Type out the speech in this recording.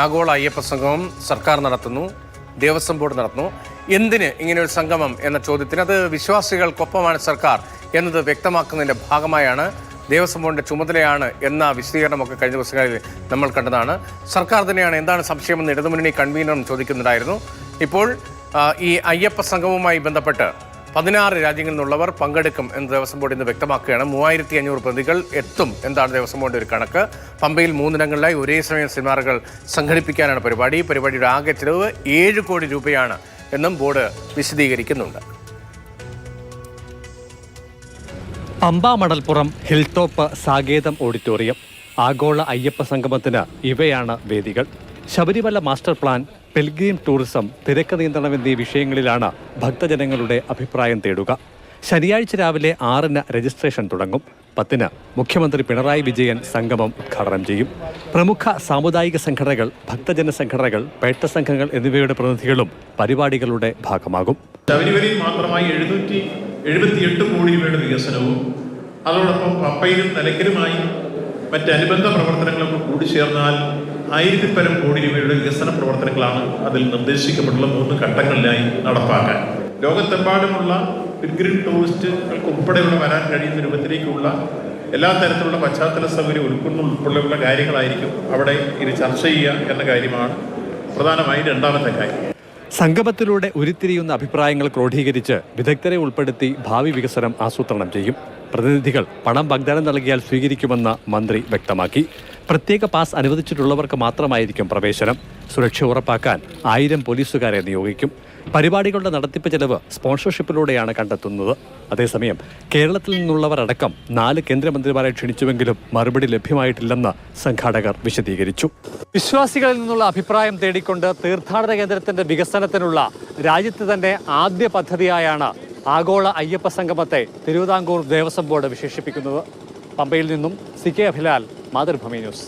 ആഗോള അയ്യപ്പ സംഗമം സർക്കാർ നടത്തുന്നു, ദേവസ്വം ബോർഡ് നടത്തുന്നു. എന്തിന് ഇങ്ങനെയൊരു സംഗമം എന്ന ചോദ്യത്തിന് അത് വിശ്വാസികൾക്കൊപ്പമാണ് സർക്കാർ എന്നത് വ്യക്തമാക്കുന്നതിൻ്റെ ഭാഗമായാണ്, ദേവസ്വം ബോർഡിൻ്റെ ചുമതലയാണ് എന്ന വിശദീകരണമൊക്കെ കഴിഞ്ഞ ദിവസങ്ങളിൽ നമ്മൾ കണ്ടതാണ്. സർക്കാർ തന്നെയാണ്, എന്താണ് സംശയമെന്ന് ഇടതുമുന്നണി കൺവീനറും ചോദിക്കുന്നുണ്ടായിരുന്നു. ഇപ്പോൾ ഈ അയ്യപ്പ സംഗമവുമായി ബന്ധപ്പെട്ട് 16 രാജ്യങ്ങളിൽ നിന്നുള്ളവർ പങ്കെടുക്കും എന്ന് ദേവസ്വം ബോർഡ് ഇന്ന് വ്യക്തമാക്കുകയാണ്. 3500 പ്രതികൾ എത്തും എന്താണ് ദേവസ്വം ബോർഡിൻ്റെ ഒരു കണക്ക്. പമ്പയിൽ 3 ഇടങ്ങളിലായി ഒരേ സമയം സെമിനാറുകൾ സംഘടിപ്പിക്കാനാണ് പരിപാടി. പരിപാടിയുടെ ആകെ ചിലവ് 7 കോടി രൂപയാണ് എന്നും ബോർഡ് വിശദീകരിക്കുന്നുണ്ട്. Pamba Manalpuram hill top Saketham auditorium. ആഗോള അയ്യപ്പ സംഗമത്തിന് ഇവയാണ് വേദികൾ. Sabarimala master plan, pilgrim tourism, തിരക്ക് നിയന്ത്രണം എന്നീ വിഷയങ്ങളിലാണ് ഭക്തജനങ്ങളുടെ അഭിപ്രായം തേടുക. ശനിയാഴ്ച രാവിലെ 6-ന് രജിസ്ട്രേഷൻ തുടങ്ങും. 10-ന് മുഖ്യമന്ത്രി പിണറായി വിജയൻ സംഗമം ഉദ്ഘാടനം ചെയ്യും. പ്രമുഖ സാമുദായിക സംഘടനകൾ, ഭക്തജന സംഘടനകൾ, പേട്ട സംഘങ്ങൾ എന്നിവയുടെ പ്രതിനിധികളും പരിപാടികളുടെ ഭാഗമാകും. ശബരിമലയിൽ മാത്രമായി 778 കോടി രൂപയുടെ വികസനവും അതോടൊപ്പം പമ്പയിലും നിലയ്ക്കലുമായി മറ്റനുബന്ധ പ്രവർത്തനങ്ങളൊക്കെ കൂടി ചേർന്നാൽ 1000-പരം കോടി രൂപയുടെ വികസന പ്രവർത്തനങ്ങളാണ് അതിൽ നിർദ്ദേശിക്കപ്പെട്ടുള്ള 3 ഘട്ടങ്ങളിലായി നടപ്പാക്കാൻ. ലോകത്തെമ്പാടുമുള്ള പിൽഗ്രിം ടൂറിസ്റ്റുകൾക്ക് ഉൾപ്പെടെയുള്ള വരാൻ കഴിയുന്ന രൂപത്തിലേക്കുള്ള എല്ലാ തരത്തിലുള്ള പശ്ചാത്തല സൗകര്യം ഉൾപ്പെടെയുള്ള കാര്യങ്ങളായിരിക്കും അവിടെ ഇത് ചർച്ച ചെയ്യുക എന്ന കാര്യമാണ് പ്രധാനമായും രണ്ടാമത്തെ കാര്യം. സംഗമത്തിലൂടെ ഉരുത്തിരിയുന്ന അഭിപ്രായങ്ങൾ ക്രോഡീകരിച്ച് വിദഗ്ധരെ ഉൾപ്പെടുത്തി ഭാവി വികസനം ആസൂത്രണം ചെയ്യും. പ്രതിനിധികൾ പണം വാഗ്ദാനം നൽകിയാൽ സ്വീകരിക്കുമെന്ന് മന്ത്രി വ്യക്തമാക്കി. പ്രത്യേക പാസ് അനുവദിച്ചിട്ടുള്ളവർക്ക് മാത്രമായിരിക്കും പ്രവേശനം. സുരക്ഷ ഉറപ്പാക്കാൻ 1000 പോലീസുകാരെ നിയോഗിക്കും. പരിപാടികളുടെ നടത്തിപ്പ് ചെലവ് സ്പോൺസർഷിപ്പിലൂടെയാണ് കണ്ടെത്തുന്നത്. അതേസമയം കേരളത്തിൽ നിന്നുള്ളവർ അടക്കം 4 കേന്ദ്രമന്ത്രിമാരെ ക്ഷണിച്ചുവെങ്കിലും മറുപടി ലഭ്യമായിട്ടില്ലെന്ന് സംഘാടകർ വിശദീകരിച്ചു. വിശ്വാസികളിൽ നിന്നുള്ള അഭിപ്രായം തേടിക്കൊണ്ട് തീർത്ഥാടന കേന്ദ്രത്തിന്റെ വികസനത്തിനുള്ള രാജ്യത്തെ തന്നെ ആദ്യ പദ്ധതിയായാണ് ആഗോള അയ്യപ്പ സംഗമത്തെ തിരുവിതാംകൂർ ദേവസ്വം ബോർഡ് വിശേഷിപ്പിക്കുന്നത്. പമ്പയിൽ നിന്നും CK അഭിലാൽ, മാതൃഭൂമി ന്യൂസ്.